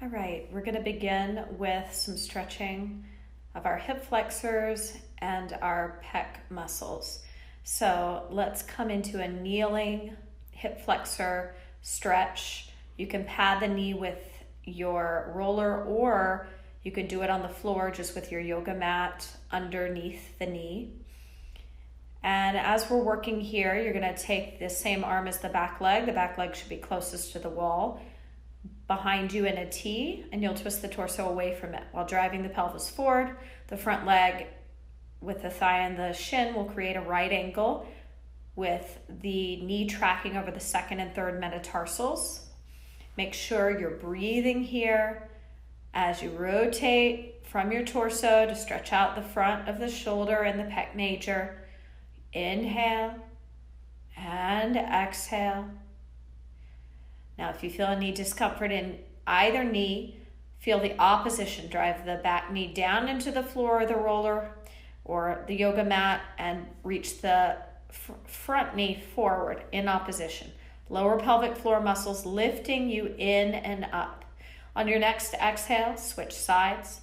All right, we're going to begin with some stretching of our hip flexors and our pec muscles. So let's come into a kneeling hip flexor stretch. You can pad the knee with your roller, or you could do it on the floor just with your yoga mat underneath the knee. And as we're working here, you're going to take the same arm as the back leg. The back leg should be closest to the wall, behind you in a T, and you'll twist the torso away from it while driving the pelvis forward. The front leg with the thigh and the shin will create a right angle with the knee tracking over the second and third metatarsals. Make sure you're breathing here as you rotate from your torso to stretch out the front of the shoulder and the pec major. Inhale and exhale. Now, if you feel any discomfort in either knee, feel the opposition. Drive the back knee down into the floor or the roller or the yoga mat and reach the front knee forward in opposition. Lower pelvic floor muscles lifting you in and up. On your next exhale, switch sides,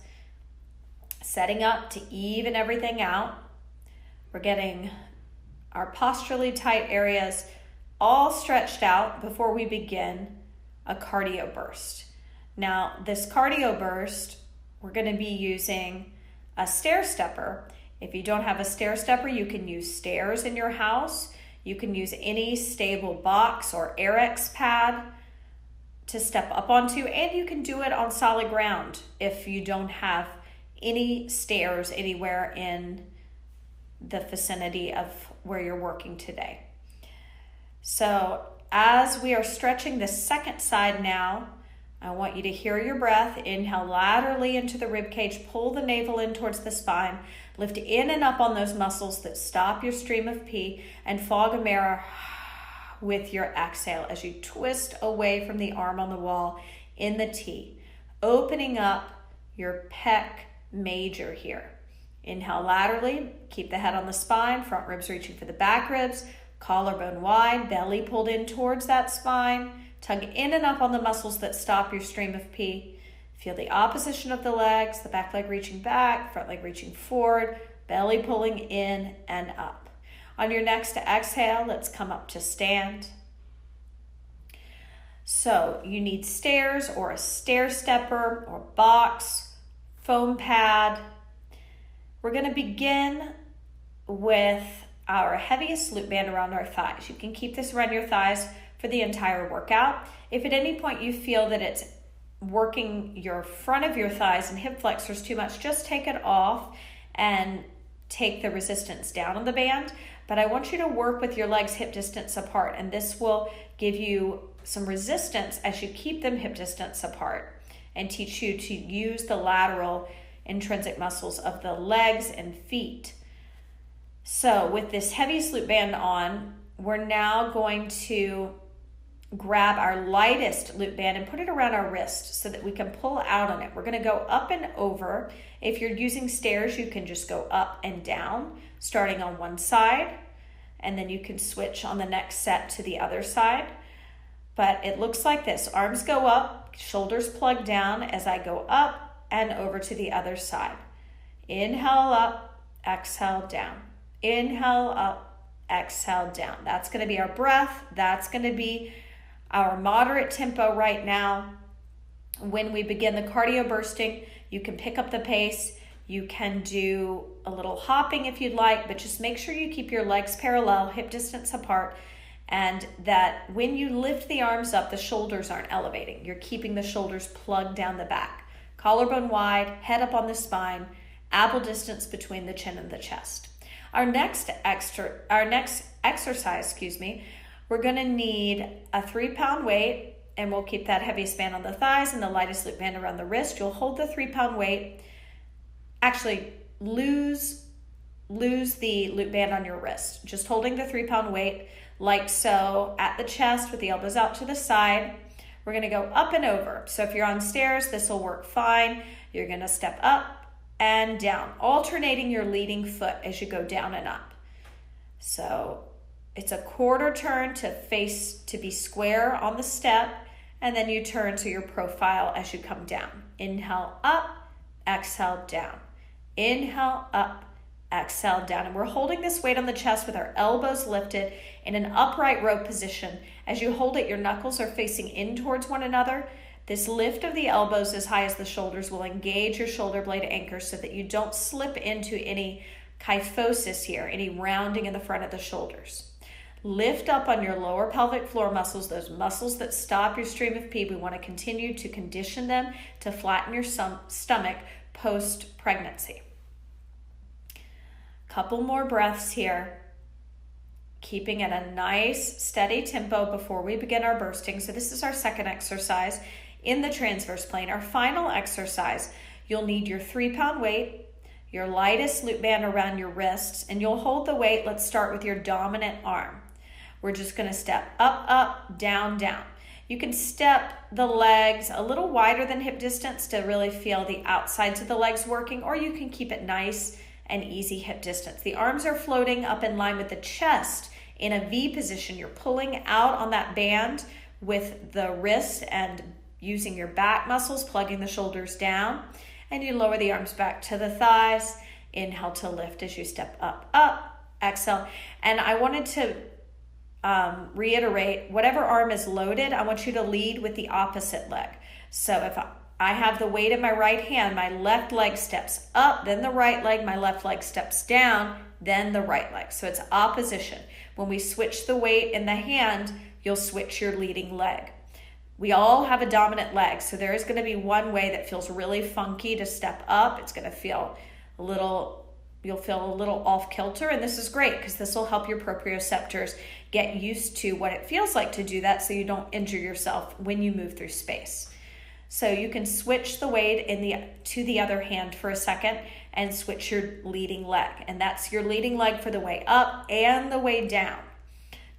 setting up to even everything out. We're getting our posturally tight areas all stretched out before we begin a cardio burst. Now, this cardio burst, we're going to be using a stair stepper. If you don't have a stair stepper, you can use stairs in your house. You can use any stable box or Aerobic pad to step up onto, and you can do it on solid ground if you don't have any stairs anywhere in the vicinity of where you're working today. So as we are stretching the second side now, I want you to hear your breath. Inhale laterally into the rib cage, pull the navel in towards the spine, lift in and up on those muscles that stop your stream of pee, and fog a mirror with your exhale as you twist away from the arm on the wall in the T, opening up your pec major here. Inhale laterally, keep the head on the spine, front ribs reaching for the back ribs, collarbone wide, belly pulled in towards that spine. Tug in and up on the muscles that stop your stream of pee. Feel the opposition of the legs, the back leg reaching back, front leg reaching forward, belly pulling in and up. On your next exhale, let's come up to stand. So you need stairs or a stair stepper or box, foam pad. We're going to begin with our heaviest loop band around our thighs. You can keep this around your thighs for the entire workout. If at any point you feel that it's working your front of your thighs and hip flexors too much, just take it off and take the resistance down on the band. But I want you to work with your legs hip distance apart, and this will give you some resistance as you keep them hip distance apart and teach you to use the lateral intrinsic muscles of the legs and feet. So with this heaviest loop band on, we're now going to grab our lightest loop band and put it around our wrist so that we can pull out on it. We're going to go up and over. If you're using stairs, you can just go up and down, starting on one side, and then you can switch on the next set to the other side. But it looks like this. Arms go up, shoulders plug down as I go up and over to the other side. Inhale up, exhale down. Inhale up, exhale down. That's going to be our breath. That's going to be our moderate tempo right now. When we begin the cardio bursting, you can pick up the pace. You can do a little hopping if you'd like, but just make sure you keep your legs parallel, hip distance apart, and that when you lift the arms up, the shoulders aren't elevating. You're keeping the shoulders plugged down the back. Collarbone wide, head up on the spine, ample distance between the chin and the chest. Our next exercise, we're going to need a 3-pound weight, and we'll keep that heaviest band on the thighs and the lightest loop band around the wrist. You'll hold the 3-pound weight. Actually, lose the loop band on your wrist. Just holding the 3-pound weight like so at the chest with the elbows out to the side. We're going to go up and over. So if you're on stairs, this will work fine. You're going to step up and down, alternating your leading foot as you go down and up. So it's a quarter turn to be square on the step, and then you turn to your profile as you come down. Inhale up, exhale down. Inhale up, exhale down. And we're holding this weight on the chest with our elbows lifted in an upright row position. As you hold it, your knuckles are facing in towards one another. This lift of the elbows as high as the shoulders will engage your shoulder blade anchor so that you don't slip into any kyphosis here, any rounding in the front of the shoulders. Lift up on your lower pelvic floor muscles, those muscles that stop your stream of pee. We want to continue to condition them to flatten your stomach post-pregnancy. Couple more breaths here, keeping at a nice steady tempo before we begin our bursting. So this is our second exercise in the transverse plane. Our final exercise, you'll need your 3-pound weight, your lightest loop band around your wrists, and you'll hold the weight. Let's start with your dominant arm. We're just going to step up, up, down, down. You can step the legs a little wider than hip distance to really feel the outsides of the legs working, or you can keep it nice and easy hip distance. The arms are floating up in line with the chest in a V position. You're pulling out on that band with the wrist and using your back muscles, plugging the shoulders down, and you lower the arms back to the thighs. Inhale to lift as you step up, up, exhale. And I wanted to reiterate, whatever arm is loaded, I want you to lead with the opposite leg. So if I have the weight in my right hand, my left leg steps up, then the right leg, my left leg steps down, then the right leg. So it's opposition. When we switch the weight in the hand, you'll switch your leading leg. We all have a dominant leg, so there is going to be one way that feels really funky to step up. It's going to feel you'll feel a little off kilter, and this is great because this will help your proprioceptors get used to what it feels like to do that so you don't injure yourself when you move through space. So you can switch the weight to the other hand for a second and switch your leading leg. And that's your leading leg for the way up and the way down.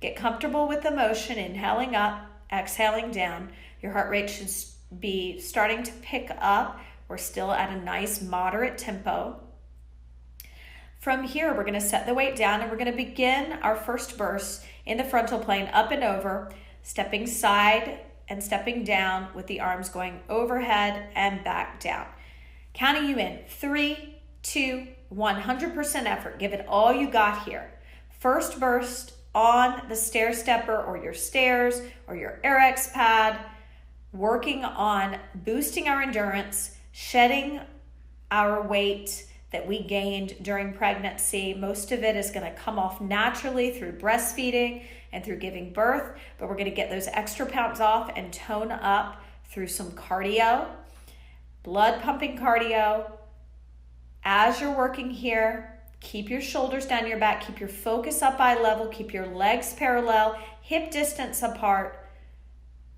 Get comfortable with the motion, inhaling up, exhaling down. Your heart rate should be starting to pick up. We're still at a nice moderate tempo. From here, we're going to set the weight down and we're going to begin our first burst in the frontal plane, up and over, stepping side and stepping down with the arms going overhead and back down. Counting you in, 3, 2, 100% effort. Give it all you got here. First burst on the stair stepper or your stairs or your AirX pad, working on boosting our endurance, shedding our weight that we gained during pregnancy. Most of it is going to come off naturally through breastfeeding and through giving birth, but we're going to get those extra pounds off and tone up through some cardio, blood pumping cardio. As you're working here, keep your shoulders down your back, keep your focus up eye level, keep your legs parallel, hip distance apart.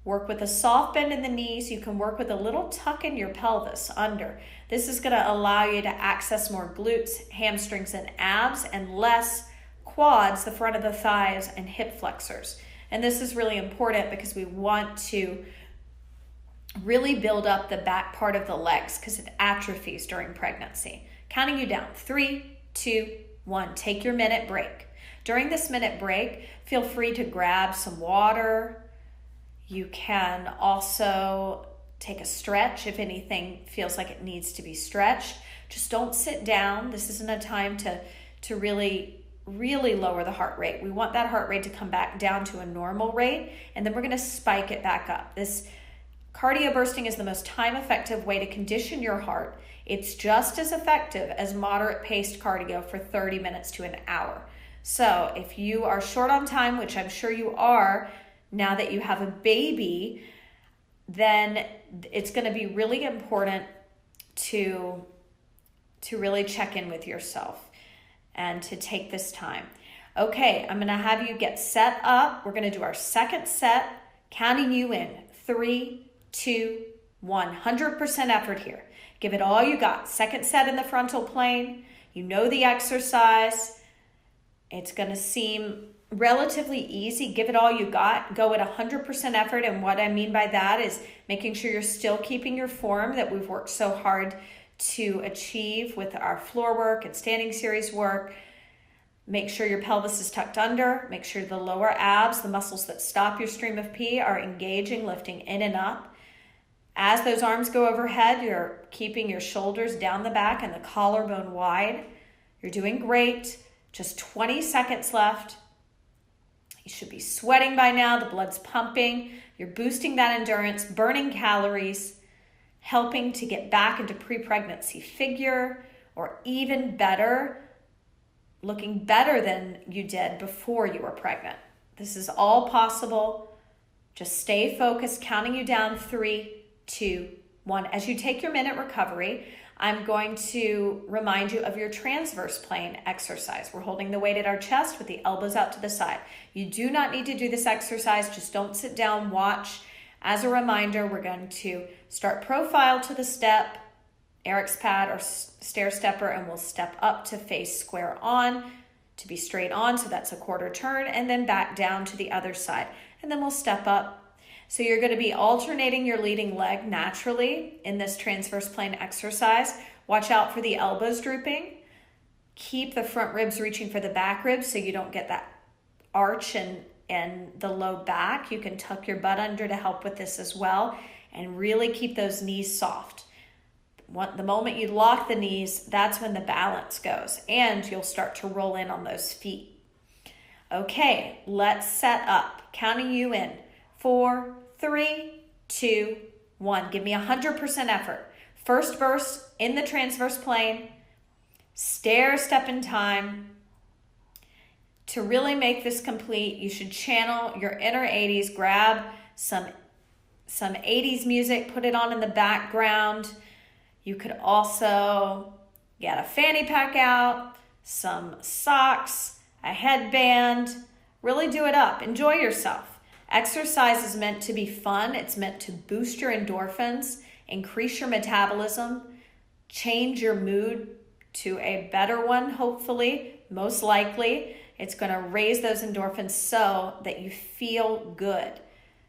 Work with a soft bend in the knees. You can work with a little tuck in your pelvis under. This is going to allow you to access more glutes, hamstrings, and abs, and less quads, the front of the thighs, and hip flexors. And this is really important because we want to really build up the back part of the legs because it atrophies during pregnancy. Counting you down, 3, 2, 1. Take your minute break. During this minute break, feel free to grab some water. You can also take a stretch if anything feels like it needs to be stretched. Just don't sit down. This isn't a time to really lower the heart rate. We want that heart rate to come back down to a normal rate, and then we're going to spike it back up. This cardio bursting is the most time-effective way to condition your heart. It's just as effective as moderate-paced cardio for 30 minutes to an hour. So if you are short on time, which I'm sure you are, now that you have a baby, then it's going to be really important to really check in with yourself and to take this time. Okay, I'm going to have you get set up. We're going to do our second set, counting you in, 3, 2, 1. 100% effort here. Give it all you got. Second set in the frontal plane. You know the exercise. It's going to seem relatively easy. Give it all you got. Go at 100% effort. And what I mean by that is making sure you're still keeping your form that we've worked so hard to achieve with our floor work and standing series work. Make sure your pelvis is tucked under. Make sure the lower abs, the muscles that stop your stream of pee, are engaging, lifting in and up. As those arms go overhead, you're keeping your shoulders down the back and the collarbone wide. You're doing great. Just 20 seconds left. You should be sweating by now. The blood's pumping. You're boosting that endurance, burning calories, helping to get back into pre-pregnancy figure, or even better, looking better than you did before you were pregnant. This is all possible. Just stay focused, counting you down 3, 2, 1. As you take your minute recovery, I'm going to remind you of your transverse plane exercise. We're holding the weight at our chest with the elbows out to the side. You do not need to do this exercise. Just don't sit down, watch. As a reminder, we're going to start profile to the step, Eric's pad or stair stepper, and we'll step up to face square on, to be straight on, so that's a quarter turn, and then back down to the other side. And then we'll step up. So you're going to be alternating your leading leg naturally in this transverse plane exercise. Watch out for the elbows drooping. Keep the front ribs reaching for the back ribs so you don't get that arch and the low back. You can tuck your butt under to help with this as well, and really keep those knees soft. The moment you lock the knees, that's when the balance goes, and you'll start to roll in on those feet. Okay, let's set up. Counting you in. 4, 3, 2, 1. Give me 100% effort. First verse in the transverse plane. Stair step in time. To really make this complete, you should channel your inner 80s. Grab some 80s music, put it on in the background. You could also get a fanny pack out, some socks, a headband. Really do it up. Enjoy yourself. Exercise is meant to be fun. It's meant to boost your endorphins, increase your metabolism, change your mood to a better one, hopefully, most likely. It's going to raise those endorphins so that you feel good.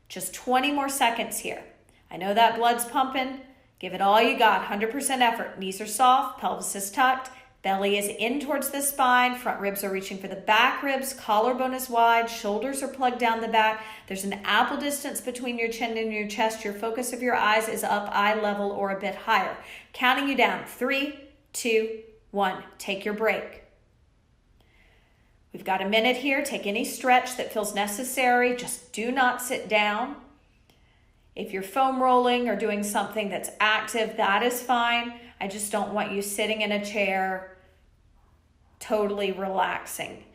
Just 20 more seconds here. I know that blood's pumping. Give it all you got, 100% effort. Knees are soft, pelvis is tucked, belly is in towards the spine, front ribs are reaching for the back ribs, collarbone is wide, shoulders are plugged down the back. There's an apple distance between your chin and your chest. Your focus of your eyes is up eye level or a bit higher. Counting you down, 3, 2, 1. Take your break. We've got a minute here. Take any stretch that feels necessary. Just do not sit down. If you're foam rolling or doing something that's active, that is fine. I just don't want you sitting in a chair, totally relaxing.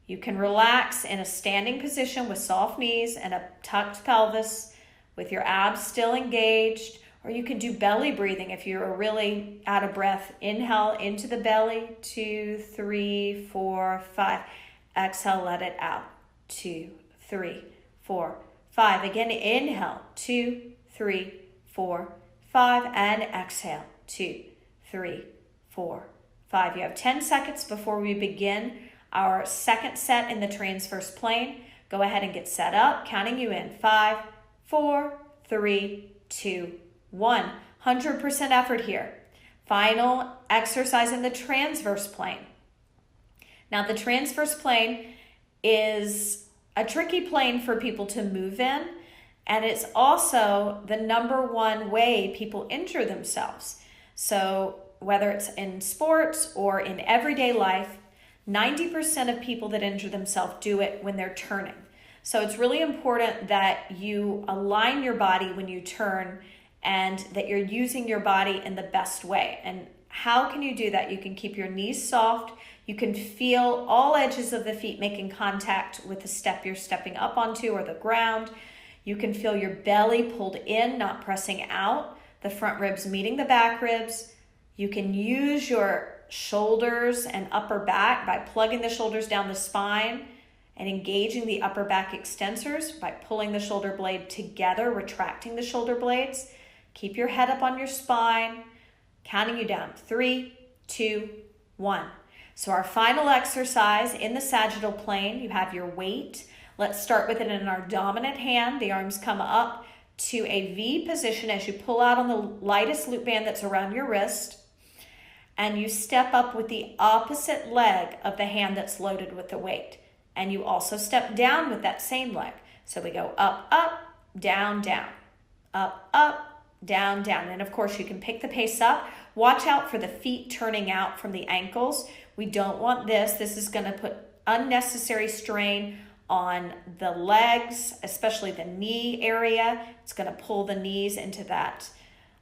You can relax in a standing position with soft knees and a tucked pelvis with your abs still engaged, or you can do belly breathing if you're really out of breath. Inhale into the belly, 2, 3, 4, 5. Exhale, let it out, 2, 3, 4, 5. Again, inhale, 2, 3, 4, 5, and exhale, 2, 3, 4, 5. You have 10 seconds before we begin our second set in the transverse plane. Go ahead and get set up, counting you in. 5, 4, 3, 2, 1. 100% effort here. Final exercise in the transverse plane. Now, the transverse plane is a tricky plane for people to move in, and it's also the #1 way people injure themselves. So whether it's in sports or in everyday life, 90% of people that injure themselves do it when they're turning. So it's really important that you align your body when you turn and that you're using your body in the best way. And how can you do that? You can keep your knees soft. You can feel all edges of the feet making contact with the step you're stepping up onto or the ground. You can feel your belly pulled in, not pressing out. The front ribs meeting the back ribs. You can use your shoulders and upper back by plugging the shoulders down the spine and engaging the upper back extensors by pulling the shoulder blade together, retracting the shoulder blades. Keep your head up on your spine, counting you down. 3, 2, 1. So our final exercise in the sagittal plane, you have your weight. Let's start with it in our dominant hand. The arms come up to a V position as you pull out on the lightest loop band that's around your wrist. and you step up with the opposite leg of the hand that's loaded with the weight. And you also step down with that same leg. So we go up, up, down, down, up, up, down, down. And of course you can pick the pace up. Watch out for the feet turning out from the ankles. We don't want this. This is going to put unnecessary strain on the legs, especially the knee area. It's going to pull the knees into that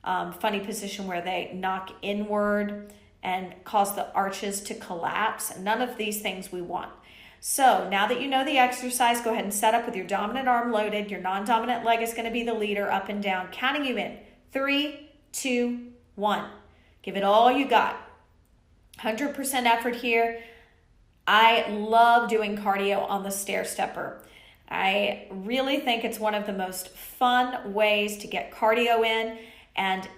funny position where they knock inward and cause the arches to collapse. None of these things we want. So now that you know the exercise, go ahead and set up with your dominant arm loaded. Your non-dominant leg is going to be the leader, up and down, counting you in. 3, 2, 1. Give it all you got. 100% effort here. I love doing cardio on the stair stepper. I really think it's one of the most fun ways to get cardio in, and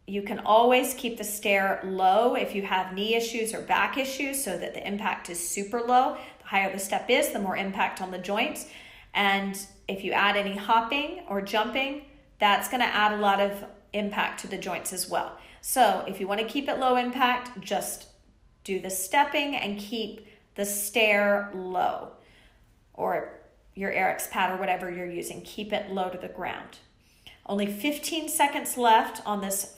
you can always keep the stair low if you have knee issues or back issues so that the impact is super low. The higher the step is, the more impact on the joints. And if you add any hopping or jumping, that's going to add a lot of impact to the joints as well. So if you want to keep it low impact, just do the stepping and keep the stair low, or your Eric's pad or whatever you're using. Keep it low to the ground. Only 15 seconds left on this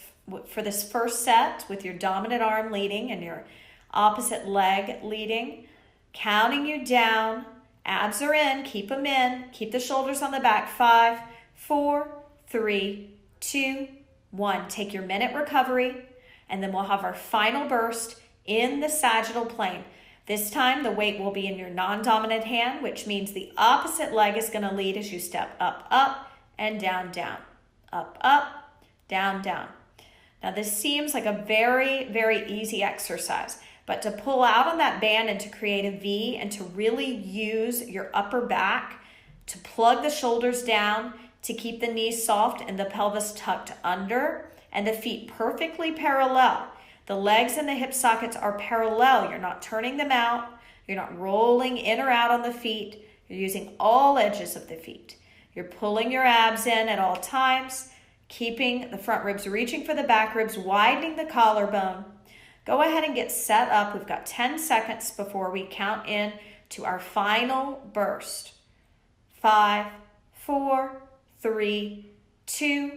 for this first set with your dominant arm leading and your opposite leg leading. Counting you down. Abs are in. Keep them in. Keep the shoulders on the back. 5, 4, 3, 2, 1. Take your minute recovery, and then we'll have our final burst in the sagittal plane. This time the weight will be in your non-dominant hand, which means the opposite leg is going to lead as you step up, up, and down, down. Up, up, down, down. Now this seems like a very, very easy exercise, but to pull out on that band and to create a V and to really use your upper back to plug the shoulders down, to keep the knees soft and the pelvis tucked under and the feet perfectly parallel. The legs and the hip sockets are parallel. You're not turning them out. You're not rolling in or out on the feet. You're using all edges of the feet. You're pulling your abs in at all times, keeping the front ribs reaching for the back ribs, widening the collarbone. Go ahead and get set up. We've got 10 seconds before we count in to our final burst. 5, 4, 3, 2,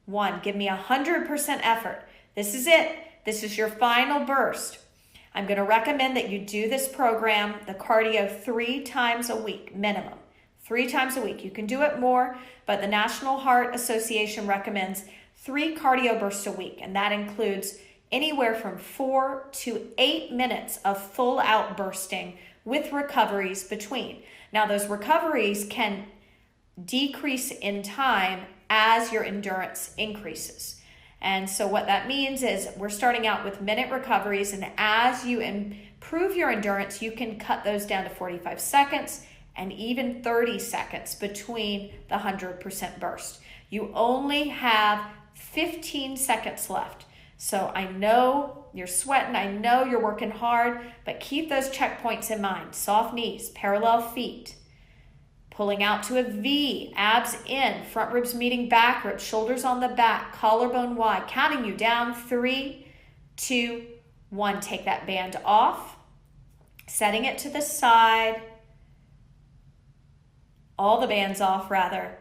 1. Give me 100% effort. This is it. This is your final burst. I'm going to recommend that you do this program, the cardio, 3 times a week, minimum. 3 times a week. You can do it more, but the National Heart Association recommends 3 cardio bursts a week, and that includes anywhere from 4 to 8 minutes of full out bursting with recoveries between. Now, those recoveries can decrease in time as your endurance increases. And so what that means is we're starting out with minute recoveries, and as you improve your endurance, you can cut those down to 45 seconds and even 30 seconds between the 100% burst. You only have 15 seconds left. So I know you're sweating, I know you're working hard, but keep those checkpoints in mind. Soft knees, parallel feet, pulling out to a V, abs in, front ribs meeting back ribs, shoulders on the back, collarbone wide, counting you down. 3, 2, 1. Take that band off, setting it to the side. All the bands off, rather.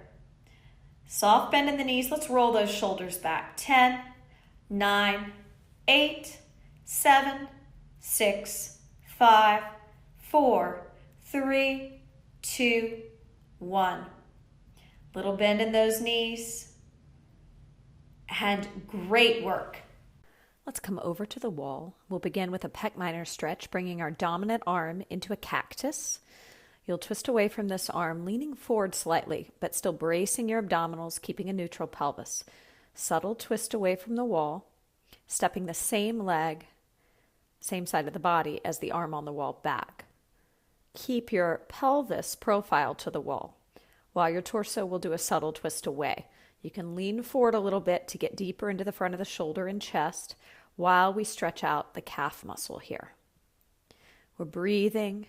Soft bend in the knees. Let's roll those shoulders back. 10, 9, 8, 7, 6, 5, 4, 3, 2, 1. Little bend in those knees. And great work. Let's come over to the wall. We'll begin with a pec minor stretch, bringing our dominant arm into a cactus. You'll twist away from this arm, leaning forward slightly, but still bracing your abdominals, keeping a neutral pelvis. Subtle twist away from the wall, stepping the same leg, same side of the body as the arm on the wall back. Keep your pelvis profile to the wall, while your torso will do a subtle twist away. You can lean forward a little bit to get deeper into the front of the shoulder and chest while we stretch out the calf muscle here. We're breathing,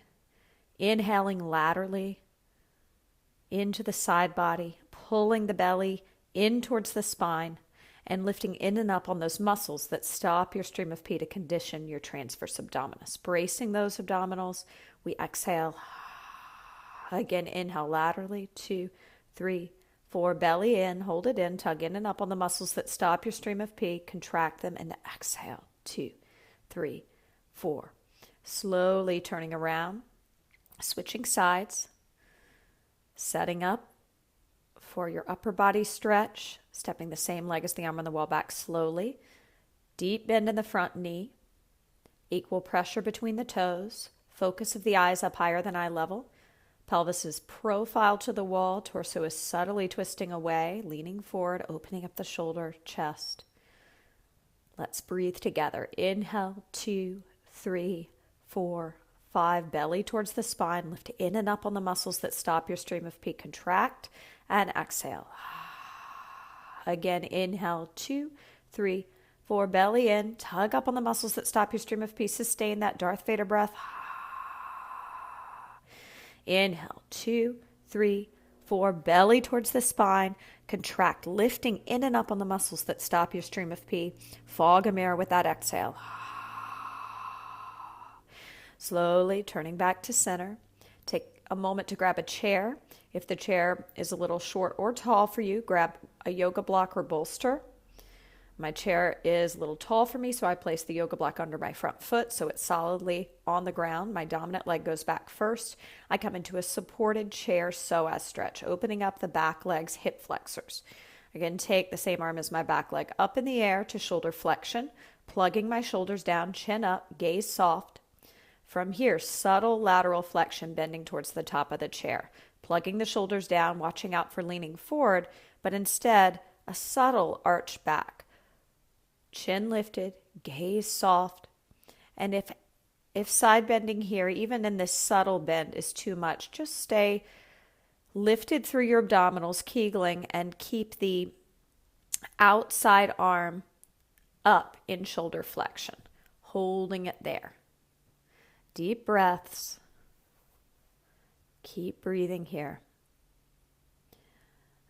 inhaling laterally into the side body, pulling the belly in towards the spine, and lifting in and up on those muscles that stop your stream of pee to condition your transverse abdominis. Bracing those abdominals, we exhale. Again, inhale laterally, 2, 3, 4, belly in, hold it in, tug in and up on the muscles that stop your stream of pee, contract them, and exhale, 2, 3, 4. Slowly turning around, switching sides, setting up for your upper body stretch, stepping the same leg as the arm on the wall back slowly, deep bend in the front knee, equal pressure between the toes, focus of the eyes up higher than eye level. Pelvis is profile to the wall, torso is subtly twisting away, leaning forward, opening up the shoulder, chest. Let's breathe together. Inhale, 2, 3, 4, 5. Belly towards the spine. Lift in and up on the muscles that stop your stream of pee. Contract and exhale. Again, inhale, 2, 3, 4. Belly in. Tug up on the muscles that stop your stream of pee. Sustain that Darth Vader breath. Inhale, 2, 3, 4. Belly towards the spine. Contract, lifting in and up on the muscles that stop your stream of pee. Fog a mirror with that exhale. Slowly turning back to center. Take a moment to grab a chair. If the chair is a little short or tall for you, grab a yoga block or bolster. My chair is a little tall for me, so I place the yoga block under my front foot so it's solidly on the ground. My dominant leg goes back first. I come into a supported chair psoas stretch, opening up the back leg's hip flexors. Again, take the same arm as my back leg up in the air to shoulder flexion, plugging my shoulders down, chin up, gaze soft. From here, subtle lateral flexion, bending towards the top of the chair, plugging the shoulders down, watching out for leaning forward, but instead a subtle arch back. Chin lifted, gaze soft. And if side bending here, even in this subtle bend, is too much, just stay lifted through your abdominals, kegling, and keep the outside arm up in shoulder flexion, holding it there. Deep breaths. Keep breathing here.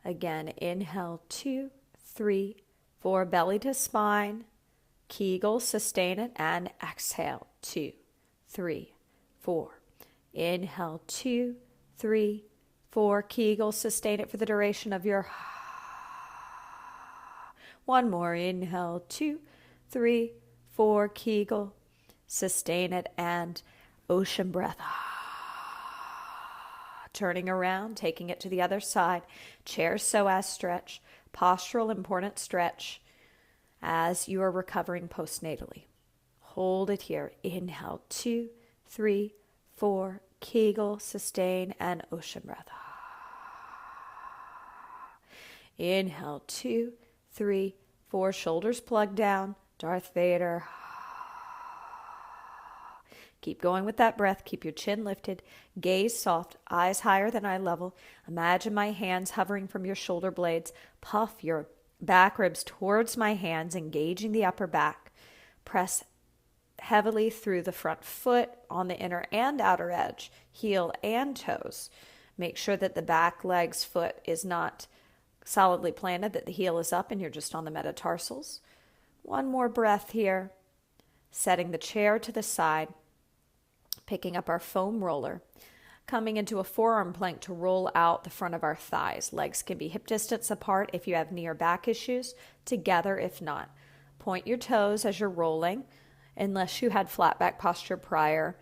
Again, inhale, 2, 3, 4, belly to spine, Kegel, sustain it, and exhale, 2, 3, 4. Inhale, 2, 3, 4, Kegel, sustain it for the duration of your. One more, inhale, 2, 3, 4, Kegel, sustain it, and ocean breath. Turning around, taking it to the other side, chair psoas stretch. Postural important stretch as you are recovering postnatally. Hold it here. Inhale, 2, 3, 4, Kegel, sustain, and ocean breath. Inhale, 2, 3, 4, shoulders plugged down, Darth Vader. Keep going with that breath. Keep your chin lifted, gaze soft, eyes higher than eye level. Imagine my hands hovering from your shoulder blades. Puff your back ribs towards my hands, engaging the upper back. Press heavily through the front foot on the inner and outer edge, heel and toes. Make sure that the back leg's foot is not solidly planted, that the heel is up and you're just on the metatarsals. One more breath here. Setting the chair to the side. Picking up our foam roller, coming into a forearm plank to roll out the front of our thighs. Legs can be hip distance apart if you have knee or back issues, together if not. Point your toes as you're rolling, unless you had flat back posture prior,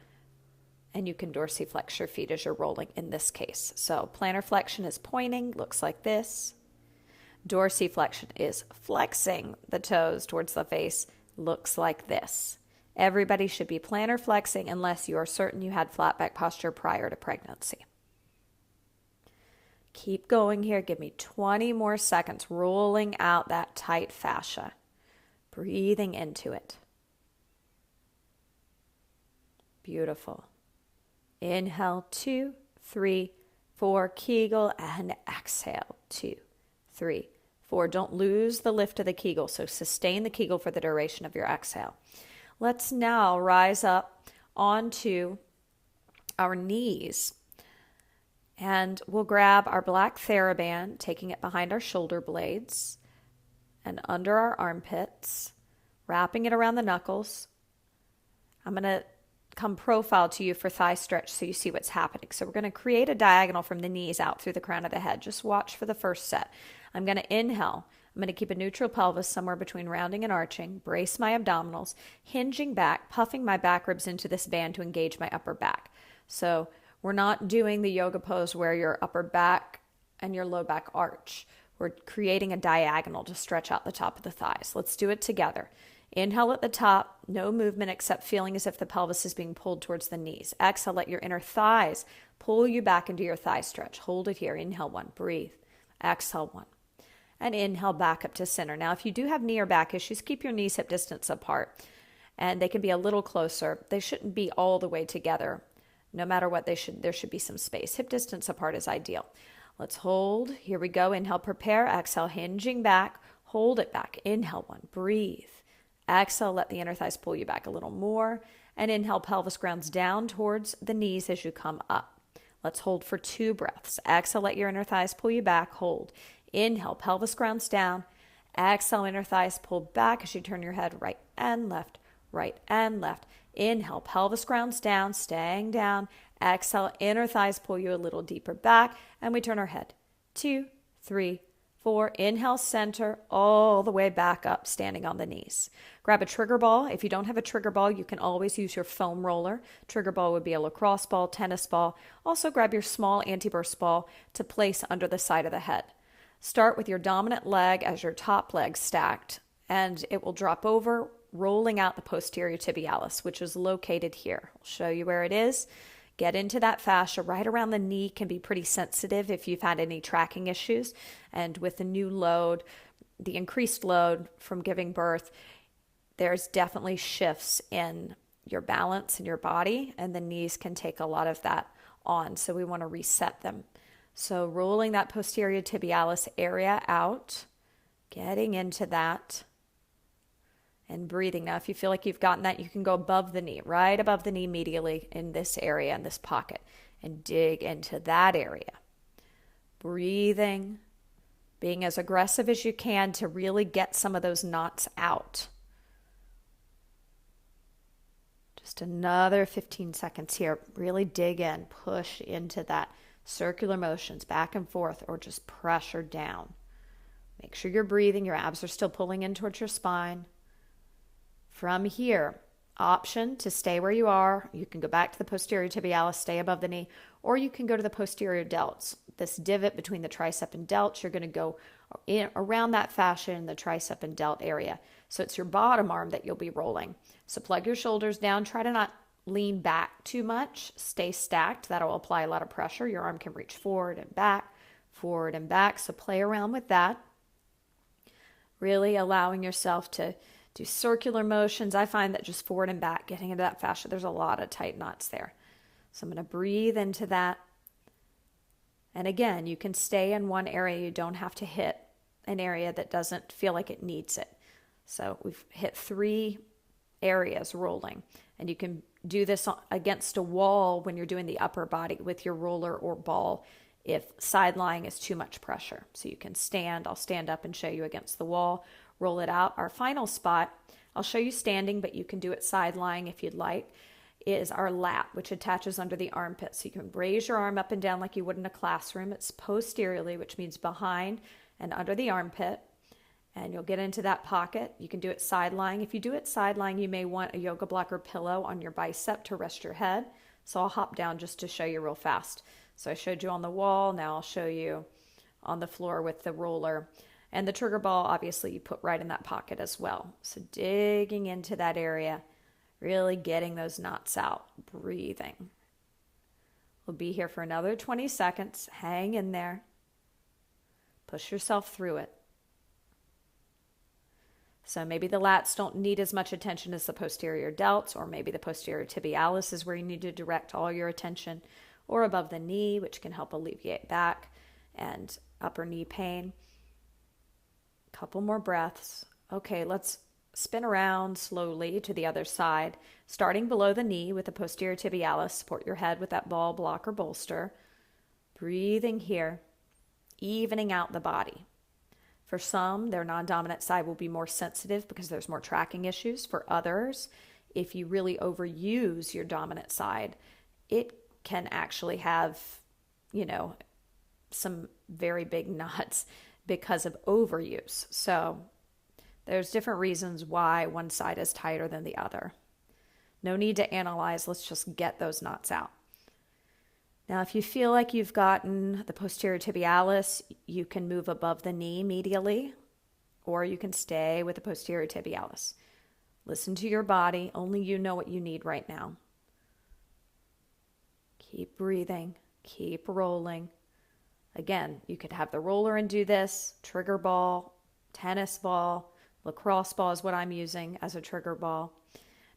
and you can dorsiflex your feet as you're rolling in this case. So plantar flexion is pointing, looks like this. Dorsiflexion is flexing the toes towards the face, looks like this. Everybody should be plantar flexing unless you are certain you had flat back posture prior to pregnancy. Keep going here. Give me 20 more seconds, rolling out that tight fascia. Breathing into it. Beautiful. Inhale, 2, 3, 4, Kegel, and exhale, 2, 3, 4. Don't lose the lift of the Kegel, so sustain the Kegel for the duration of your exhale. Let's now rise up onto our knees, and we'll grab our black Theraband, taking it behind our shoulder blades, and under our armpits, wrapping it around the knuckles. I'm going to come profile to you for thigh stretch so you see what's happening. So we're going to create a diagonal from the knees out through the crown of the head. Just watch for the first set. I'm going to inhale. I'm going to keep a neutral pelvis somewhere between rounding and arching, brace my abdominals, hinging back, puffing my back ribs into this band to engage my upper back. So we're not doing the yoga pose where your upper back and your low back arch. We're creating a diagonal to stretch out the top of the thighs. Let's do it together. Inhale at the top, no movement except feeling as if the pelvis is being pulled towards the knees. Exhale, let your inner thighs pull you back into your thigh stretch. Hold it here. Inhale 1, breathe. Exhale 1. And inhale back up to center. Now, if you do have knee or back issues, keep your knees hip distance apart. And they can be a little closer. They shouldn't be all the way together. No matter what, there should be some space. Hip distance apart is ideal. Let's hold. Here we go. Inhale, prepare. Exhale, hinging back. Hold it back. Inhale 1, breathe. Exhale, let the inner thighs pull you back a little more. And inhale, pelvis grounds down towards the knees as you come up. Let's hold for 2 breaths. Exhale, let your inner thighs pull you back. Hold. Inhale, pelvis grounds down. Exhale, inner thighs pull back as you turn your head right and left, right and left. Inhale, pelvis grounds down, staying down. Exhale, inner thighs pull you a little deeper back. And we turn our head. 2, 3, 4. Inhale, center, all the way back up, standing on the knees. Grab a trigger ball. If you don't have a trigger ball, you can always use your foam roller. Trigger ball would be a lacrosse ball, tennis ball. Also grab your small anti-burst ball to place under the side of the head. Start with your dominant leg as your top leg stacked, and it will drop over, rolling out the posterior tibialis, which is located here. I'll show you where it is. Get into that fascia. Right around the knee can be pretty sensitive if you've had any tracking issues. And with the new load, the increased load from giving birth, there's definitely shifts in your balance in your body, and the knees can take a lot of that on. So we want to reset them. So rolling that posterior tibialis area out, getting into that, and breathing. Now, if you feel like you've gotten that, you can go above the knee, right above the knee medially in this area, in this pocket, and dig into that area. Breathing, being as aggressive as you can to really get some of those knots out. Just another 15 seconds here. Really dig in, push into that. Circular motions back and forth, or just pressure down. Make sure you're breathing. Your abs are still pulling in towards your spine. From here, option to stay where you are. You can go back to the posterior tibialis, stay above the knee, or you can go to the posterior delts. This divot between the tricep and delts, you're going to go around that fascia in the tricep and delt area. So it's your bottom arm that you'll be rolling. So plug your shoulders down. Try to not lean back too much. Stay stacked. That'll apply a lot of pressure. Your arm can reach forward and back, forward and back. So play around with that. Really allowing yourself to do circular motions. I find that just forward and back, getting into that fascia, there's a lot of tight knots there. So I'm going to breathe into that. And again, you can stay in one area. You don't have to hit an area that doesn't feel like it needs it. So we've hit 3 areas rolling. And you can do this against a wall when you're doing the upper body with your roller or ball if side lying is too much pressure. So you can stand. I'll stand up and show you against the wall. Roll it out. Our final spot, I'll show you standing, but you can do it side lying if you'd like, is our lat, which attaches under the armpit. So you can raise your arm up and down like you would in a classroom. It's posteriorly, which means behind and under the armpit. And you'll get into that pocket. You can do it side lying. If you do it side lying, you may want a yoga block or pillow on your bicep to rest your head. So I'll hop down just to show you real fast. So I showed you on the wall. Now I'll show you on the floor with the roller. And the trigger ball, obviously, you put right in that pocket as well. So digging into that area, really getting those knots out, breathing. We'll be here for another 20 seconds. Hang in there. Push yourself through it. So maybe the lats don't need as much attention as the posterior delts, or maybe the posterior tibialis is where you need to direct all your attention, or above the knee, which can help alleviate back and upper knee pain. Couple more breaths. Okay, let's spin around slowly to the other side, starting below the knee with the posterior tibialis. Support your head with that ball, block, or bolster. Breathing here, evening out the body. For some, their non-dominant side will be more sensitive because there's more tracking issues. For others, if you really overuse your dominant side, it can actually have, some very big knots because of overuse. So there's different reasons why one side is tighter than the other. No need to analyze. Let's just get those knots out. Now, if you feel like you've gotten the posterior tibialis, you can move above the knee medially, or you can stay with the posterior tibialis. Listen to your body. Only you know what you need right now. Keep breathing. Keep rolling. Again, you could have the roller and do this, trigger ball, tennis ball, lacrosse ball is what I'm using as a trigger ball.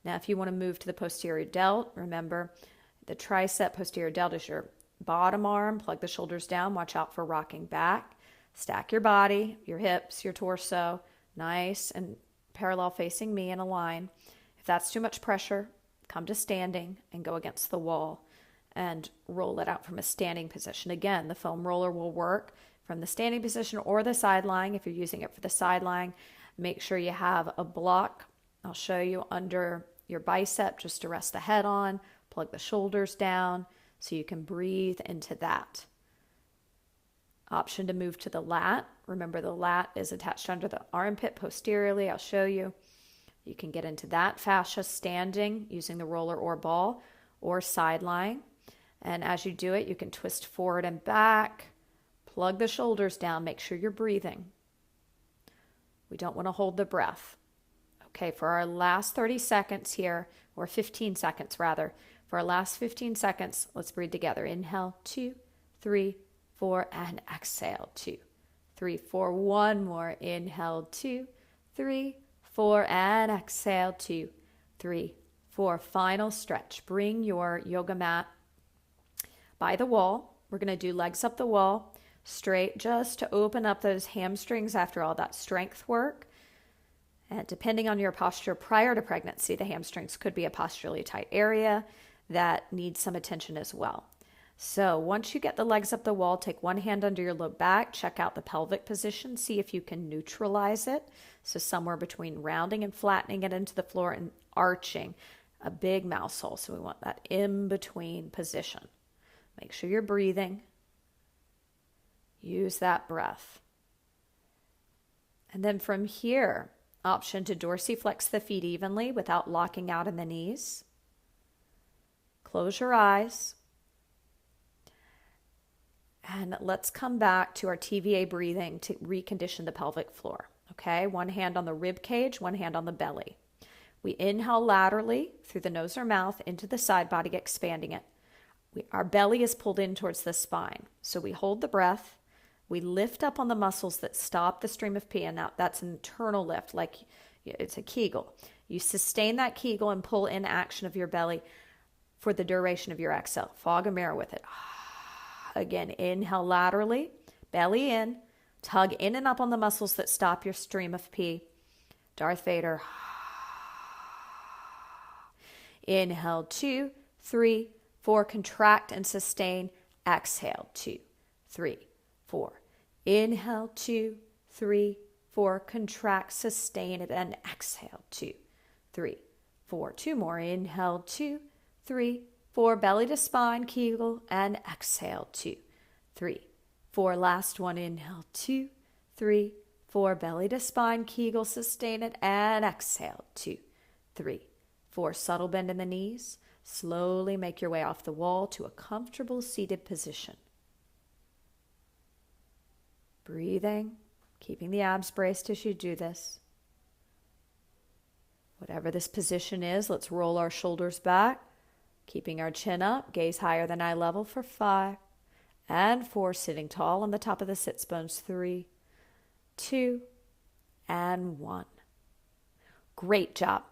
Now, if you want to move to the posterior delt, remember, the tricep posterior delt is your bottom arm. Plug the shoulders down. Watch out for rocking back. Stack your body, your hips, your torso, nice and parallel facing me in a line. If that's too much pressure, come to standing and go against the wall and roll it out from a standing position. Again, the foam roller will work from the standing position or the side lying. If you're using it for the side lying, make sure you have a block. I'll show you under your bicep just to rest the head on. Plug the shoulders down so you can breathe into that. Option to move to the lat. Remember, the lat is attached under the armpit posteriorly. I'll show you. You can get into that fascia standing using the roller or ball or side lying. And as you do it, you can twist forward and back. Plug the shoulders down. Make sure you're breathing. We don't want to hold the breath. Okay, for our last 30 seconds here, or 15 seconds rather, for our last 15 seconds, let's breathe together. Inhale, 2, 3, 4, and exhale, 2, 3, 4. One more. Inhale, 2, 3, 4, and exhale, 2, 3, 4. Final stretch. Bring your yoga mat by the wall. We're going to do legs up the wall, straight, just to open up those hamstrings after all that strength work. And depending on your posture prior to pregnancy, the hamstrings could be a posturally tight area that needs some attention as well. So once you get the legs up the wall, take one hand under your low back, check out the pelvic position, see if you can neutralize it. So somewhere between rounding and flattening it into the floor and arching, a big mouse hole. So we want that in-between position. Make sure you're breathing. Use that breath. And then from here, option to dorsiflex the feet evenly without locking out in the knees. Close your eyes. And let's come back to our TVA breathing to recondition the pelvic floor. Okay, one hand on the rib cage, one hand on the belly. We inhale laterally through the nose or mouth into the side body, expanding it. Our belly is pulled in towards the spine. So we hold the breath. We lift up on the muscles that stop the stream of pee. And now that's an internal lift, like it's a Kegel. You sustain that Kegel and pull in action of your belly for the duration of your exhale. Fog a mirror with it. Again, inhale laterally, belly in, tug in and up on the muscles that stop your stream of pee. Darth Vader. Inhale, 2, 3, 4. Contract and sustain. Exhale, 2, 3, 4. Inhale, 2, 3, 4. Contract, sustain it, and exhale, 2, 3, 4. Two more. Inhale, 2, 3, 4. Belly to spine, Kegel, and exhale, 2, 3, 4. Last one. Inhale, 2, 3, 4. Belly to spine, Kegel, sustain it, and exhale, 2, 3, 4. Subtle bend in the knees. Slowly make your way off the wall to a comfortable seated position. Breathing, keeping the abs braced as you do this. Whatever this position is, let's roll our shoulders back, keeping our chin up, gaze higher than eye level for 5 and 4, sitting tall on the top of the sits bones, 3, 2, and 1. Great job.